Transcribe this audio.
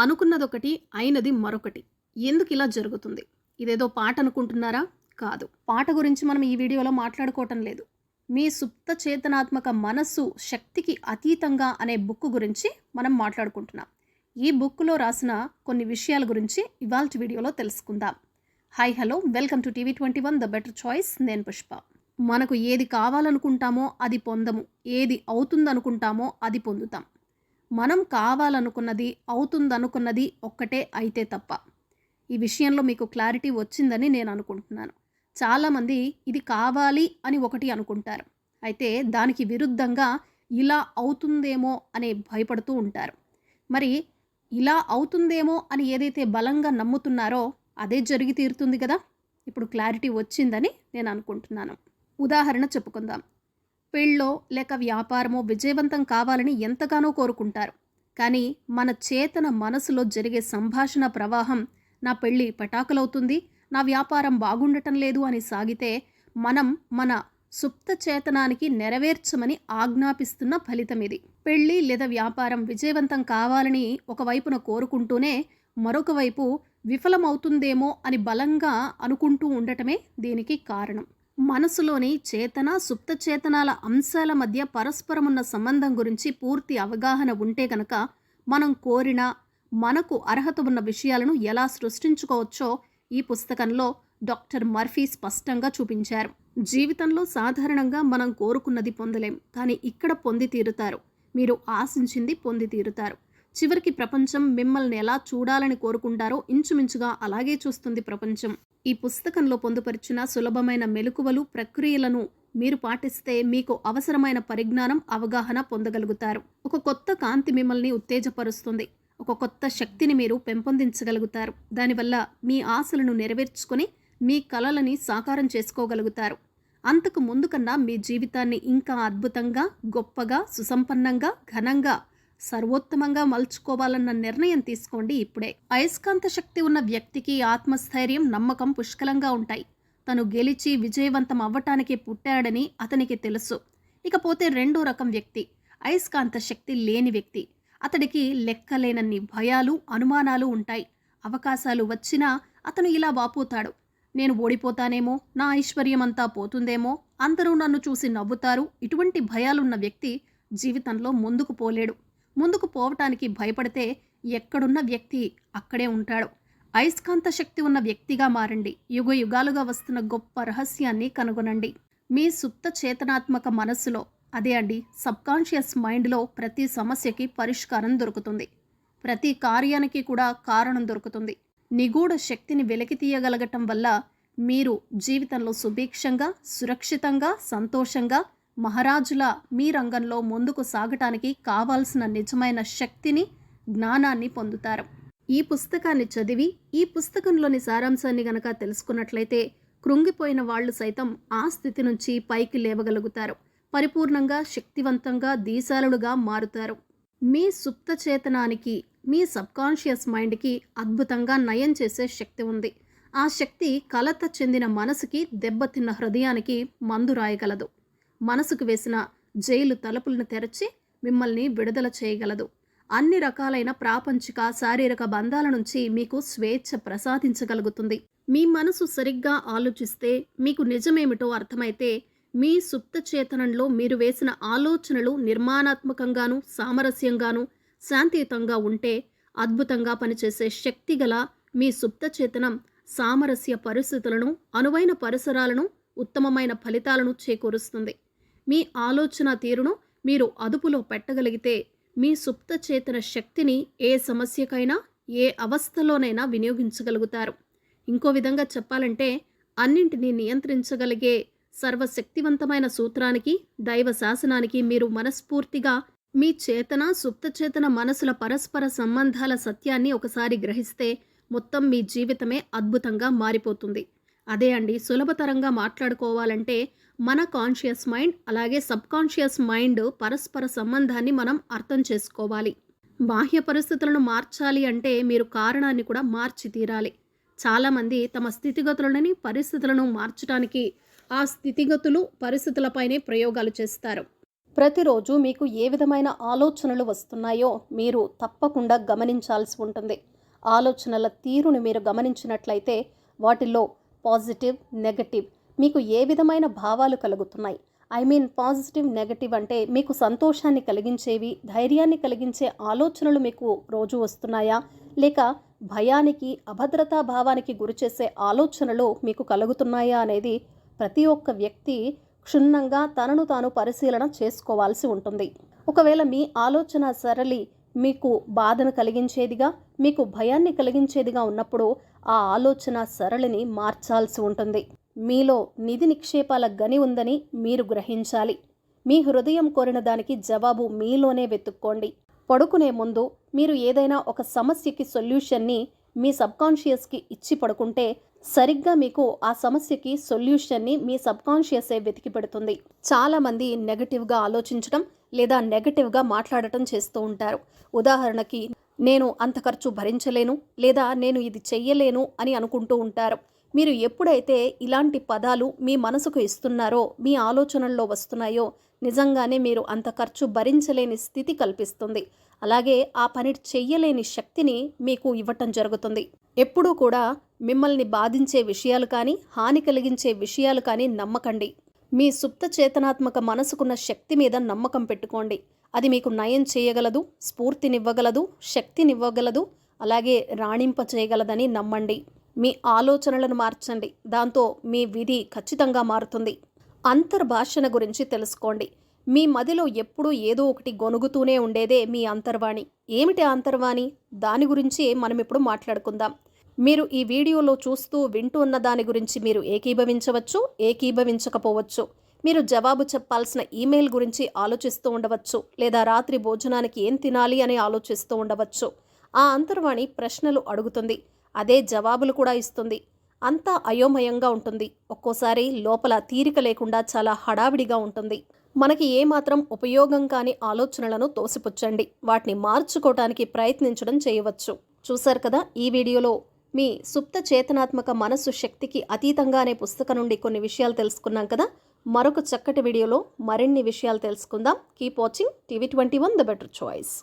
అనుకున్నదొకటి, అయినది మరొకటి. ఎందుకిలా జరుగుతుంది? ఇదేదో పాట అనుకుంటున్నారా? కాదు. పాట గురించి మనం ఈ వీడియోలో మాట్లాడుకోవటం లేదు. మీ సుప్త చేతనాత్మక మనస్సు శక్తికి అతీతంగా అనే బుక్ గురించి మనం మాట్లాడుకుంటున్నాం. ఈ బుక్లో రాసిన కొన్ని విషయాల గురించి ఇవాల్టి వీడియోలో తెలుసుకుందాం. Hi hello, welcome to TV21 the better choice. నేను పుష్ప. మనకు ఏది కావాలనుకుంటామో అది పొందము, ఏది అవుతుందనుకుంటామో అది పొందుతాం. మనం కావాలనుకున్నది, అవుతుందనుకున్నది ఒక్కటే అయితే తప్ప. ఈ విషయంలో మీకు క్లారిటీ వచ్చిందని నేను అనుకుంటున్నాను. చాలామంది ఇది కావాలి అని ఒకటి అనుకుంటారు, అయితే దానికి విరుద్ధంగా ఇలా అవుతుందేమో అని భయపడుతూ ఉంటారు. మరి ఇలా అవుతుందేమో అని ఏదైతే బలంగా నమ్ముతున్నారో అదే జరిగి తీరుతుంది కదా. ఇప్పుడు క్లారిటీ వచ్చిందని నేను అనుకుంటున్నాను. ఉదాహరణ చెప్పుకుందాం. పెళ్ళో లేక వ్యాపారమో విజయవంతం కావాలని ఎంతగానో కోరుకుంటారు. కానీ మన చేతన మనసులో జరిగే సంభాషణ ప్రవాహం నా పెళ్ళి పటాకులవుతుంది, నా వ్యాపారం బాగుండటం లేదు అని సాగితే మనం మన సుప్త చేతనానికి నెరవేర్చమని ఆజ్ఞాపిస్తున్న ఫలితం ఇది. పెళ్ళి లేదా వ్యాపారం విజయవంతం కావాలని ఒకవైపున కోరుకుంటూనే మరొక వైపు విఫలమవుతుందేమో అని బలంగా అనుకుంటూ ఉండటమే దీనికి కారణం. మనసులోని చేతన, సుప్త చేతనాల అంశాల మధ్య పరస్పరమున్న సంబంధం గురించి పూర్తి అవగాహన ఉంటే గనక మనం కోరిన, మనకు అర్హత ఉన్న విషయాలను ఎలా సృష్టించుకోవచ్చో ఈ పుస్తకంలో డాక్టర్ మర్ఫీ స్పష్టంగా చూపించారు. జీవితంలో సాధారణంగా మనం కోరుకున్నది పొందలేం, కానీ ఇక్కడ పొంది తీరుతారు. మీరు ఆశించింది పొంది తీరుతారు. చివరికి ప్రపంచం మిమ్మల్ని ఎలా చూడాలని కోరుకుంటారో ఇంచుమించుగా అలాగే చూస్తుంది ప్రపంచం. ఈ పుస్తకంలో పొందుపరిచిన సులభమైన మెలకువలు, ప్రక్రియలను మీరు పాటిస్తే మీకు అవసరమైన పరిజ్ఞానం, అవగాహన పొందగలుగుతారు. ఒక కొత్త కాంతి మిమ్మల్ని ఉత్తేజపరుస్తుంది. ఒక కొత్త శక్తిని మీరు పెంపొందించగలుగుతారు. దానివల్ల మీ ఆశలను నెరవేర్చుకొని మీ కలలని సాకారం చేసుకోగలుగుతారు. అంతకు ముందు కన్నా మీ జీవితాన్ని ఇంకా అద్భుతంగా, గొప్పగా, సుసంపన్నంగా, ఘనంగా, సర్వోత్తమంగా మలుచుకోవాలన్న నిర్ణయం తీసుకోండి ఇప్పుడే. అయస్కాంత శక్తి ఉన్న వ్యక్తికి ఆత్మస్థైర్యం, నమ్మకం పుష్కలంగా ఉంటాయి. తను గెలిచి విజయవంతం అవ్వటానికి పుట్టాడని అతనికి తెలుసు. ఇకపోతే రెండో రకం వ్యక్తి అయస్కాంత శక్తి లేని వ్యక్తి. అతడికి లెక్కలేనన్ని భయాలు, అనుమానాలు ఉంటాయి. అవకాశాలు వచ్చినా అతను ఇలా వాపోతాడు: నేను ఓడిపోతానేమో, నా ఐశ్వర్యమంతా పోతుందేమో, అందరూ నన్ను చూసి నవ్వుతారు. ఇటువంటి భయాలున్న వ్యక్తి జీవితంలో ముందుకు పోలేడు. ముందుకు పోవటానికి భయపడితే ఎక్కడున్న వ్యక్తి అక్కడే ఉంటాడు. అయస్కాంత శక్తి ఉన్న వ్యక్తిగా మారండి. యుగ యుగాలుగా వస్తున్న గొప్ప రహస్యాన్ని కనుగొనండి. మీ సుప్త చేతనాత్మక మనస్సులో, అదే అండి సబ్కాన్షియస్ మైండ్లో ప్రతి సమస్యకి పరిష్కారం దొరుకుతుంది. ప్రతి కార్యానికి కూడా కారణం దొరుకుతుంది. నిగూఢ శక్తిని వెలికి తీయగలగటం వల్ల మీరు జీవితంలో సుభిక్షంగా, సురక్షితంగా, సంతోషంగా, మహారాజుల మీ రంగంలో ముందుకు సాగటానికి కావాల్సిన నిజమైన శక్తిని, జ్ఞానాన్ని పొందుతారు. ఈ పుస్తకాన్ని చదివి ఈ పుస్తకంలోని సారాంశాన్ని గనక తెలుసుకున్నట్లయితే కృంగిపోయిన వాళ్ళు సైతం ఆ స్థితి నుంచి పైకి లేవగలుగుతారు. పరిపూర్ణంగా, శక్తివంతంగా, దీశాలుడుగా మారుతారు. మీ సుప్త చేతనానికి, మీ సబ్కాన్షియస్ మైండ్కి అద్భుతంగా నయం చేసే శక్తి ఉంది. ఆ శక్తి కలత చెందిన మనసుకి, దెబ్బతిన్న హృదయానికి మందు రాయగలదు. మనసుకు వేసిన జైలు తలుపులను తెరచి మిమ్మల్ని విడుదల చేయగలదు. అన్ని రకాలైన ప్రాపంచిక, శారీరక బంధాల నుంచి మీకు స్వేచ్ఛ ప్రసాదించగలుగుతుంది. మీ మనసు సరిగ్గా ఆలోచిస్తే, మీకు నిజమేమిటో అర్థమైతే, మీ సుప్త చేతనంలో మీరు వేసిన ఆలోచనలు నిర్మాణాత్మకంగాను, సామరస్యంగాను, శాంతియుతంగా ఉంటే అద్భుతంగా పనిచేసే శక్తిగల మీ సుప్త చేతనం సామరస్య పరిస్థితులను, అనువైన పరిసరాలను, ఉత్తమమైన ఫలితాలను చేకూరుస్తుంది. మీ ఆలోచన తీరును మీరు అదుపులో పెట్టగలిగితే మీ సుప్త చేతన శక్తిని ఏ సమస్యకైనా, ఏ అవస్థలోనైనా వినియోగించగలుగుతారు. ఇంకో విధంగా చెప్పాలంటే, అన్నింటినీ నియంత్రించగలిగే సర్వశక్తివంతమైన సూత్రానికి, దైవ శాసనానికి మీరు మనస్ఫూర్తిగా మీ చేతన, సుప్త చేతన మనసుల పరస్పర సంబంధాల సత్యాన్ని ఒకసారి గ్రహిస్తే మొత్తం మీ జీవితమే అద్భుతంగా మారిపోతుంది. అదే అండి, సులభతరంగా మాట్లాడుకోవాలంటే మన కాన్షియస్ మైండ్ అలాగే సబ్కాన్షియస్ మైండ్ పరస్పర సంబంధాన్ని మనం అర్థం చేసుకోవాలి. బాహ్య పరిస్థితులను మార్చాలి అంటే మీరు కారణాన్ని కూడా మార్చి తీరాలి. చాలామంది తమ స్థితిగతులని, పరిస్థితులను మార్చడానికి ఆ స్థితిగతులు, పరిస్థితులపైనే ప్రయోగాలు చేస్తారు. ప్రతిరోజు మీకు ఏ విధమైన ఆలోచనలు వస్తున్నాయో మీరు తప్పకుండా గమనించాల్సి ఉంటుంది. ఆలోచనల తీరుని మీరు గమనించినట్లయితే వాటిల్లో పాజిటివ్, నెగటివ్ మీకు ఏ విధమైన భావాలు కలుగుతున్నాయి. పాజిటివ్, నెగటివ్ అంటే మీకు సంతోషాన్ని కలిగించేవి, ధైర్యాన్ని కలిగించే ఆలోచనలు మీకు రోజు వస్తున్నాయా, లేక భయానికి, అభద్రతా భావానికి గురిచేసే ఆలోచనలు మీకు కలుగుతున్నాయా అనేది ప్రతి ఒక్క వ్యక్తి క్షుణ్ణంగా తనను తాను పరిశీలన చేసుకోవాల్సి ఉంటుంది. ఒకవేళ మీ ఆలోచన సరళి మీకు బాధను కలిగించేదిగా, మీకు భయాన్ని కలిగించేదిగా ఉన్నప్పుడు ఆ ఆలోచన సరళిని మార్చాల్సి ఉంటుంది. మీలో నిధి నిక్షేపాల గని ఉందని మీరు గ్రహించాలి. మీ హృదయం కోరిన దానికి జవాబు మీలోనే వెతుక్కోండి. పడుకునే ముందు మీరు ఏదైనా ఒక సమస్యకి సొల్యూషన్ని మీ సబ్కాన్షియస్కి ఇచ్చి పడుకుంటే సరిగ్గా మీకు ఆ సమస్యకి సొల్యూషన్ని మీ సబ్కాన్షియసే వెతికి పెడుతుంది. చాలామంది నెగటివ్గా ఆలోచించడం లేదా నెగటివ్గా మాట్లాడటం చేస్తూ ఉంటారు. ఉదాహరణకి, నేను అంత ఖర్చు భరించలేను, లేదా నేను ఇది చెయ్యలేను అని అనుకుంటూ ఉంటారు. మీరు ఎప్పుడైతే ఇలాంటి పదాలు మీ మనసుకు ఇస్తున్నారో, మీ ఆలోచనల్లో వస్తున్నాయో, నిజంగానే మీరు అంత ఖర్చు భరించలేని స్థితి కల్పిస్తుంది. అలాగే ఆ పని చెయ్యలేని శక్తిని మీకు ఇవ్వటం జరుగుతుంది. ఎప్పుడూ కూడా మిమ్మల్ని బాధించే విషయాలు కానీ, హాని కలిగించే విషయాలు కానీ నమ్మకండి. మీ సుప్త చేతనాత్మక మనసుకున్న శక్తి మీద నమ్మకం పెట్టుకోండి. అది మీకు నయం చేయగలదు, స్ఫూర్తినివ్వగలదు, శక్తినివ్వగలదు, అలాగే రాణింప చేయగలదని నమ్మండి. మీ ఆలోచనలను మార్చండి. దాంతో మీ విధి ఖచ్చితంగా మారుతుంది. అంతర్భాషణ గురించి తెలుసుకోండి. మీ మదిలో ఎప్పుడూ ఏదో ఒకటి గొనుగుతూనే ఉండేదే మీ అంతర్వాణి. ఏమిటి అంతర్వాణి? దాని గురించి మనం ఇప్పుడు మాట్లాడుకుందాం. మీరు ఈ వీడియోలో చూస్తూ వింటూ ఉన్న దాని గురించి మీరు ఏకీభవించవచ్చు, ఏకీభవించకపోవచ్చు. మీరు జవాబు చెప్పాల్సిన ఈమెయిల్ గురించి ఆలోచిస్తూ ఉండవచ్చు, లేదా రాత్రి భోజనానికి ఏం తినాలి అని ఆలోచిస్తూ ఉండవచ్చు. ఆ అంతర్వాణి ప్రశ్నలు అడుగుతుంది, అదే జవాబులు కూడా ఇస్తుంది. అంతా అయోమయంగా ఉంటుంది. ఒక్కోసారి లోపల తీరిక లేకుండా చాలా హడావిడిగా ఉంటుంది. మనకి ఏమాత్రం ఉపయోగం కాని ఆలోచనలను తోసిపుచ్చండి. వాటిని మార్చుకోవటానికి ప్రయత్నించడం చేయవచ్చు. చూశారు కదా, ఈ వీడియోలో మీ సుప్త చేతనాత్మక మనస్సు శక్తికి అతీతంగా అనే పుస్తకం నుండి కొన్ని విషయాలు తెలుసుకున్నాం కదా. మరొక చక్కటి వీడియోలో మరిన్ని విషయాలు తెలుసుకుందాం. Keep watching TV 21 the better choice.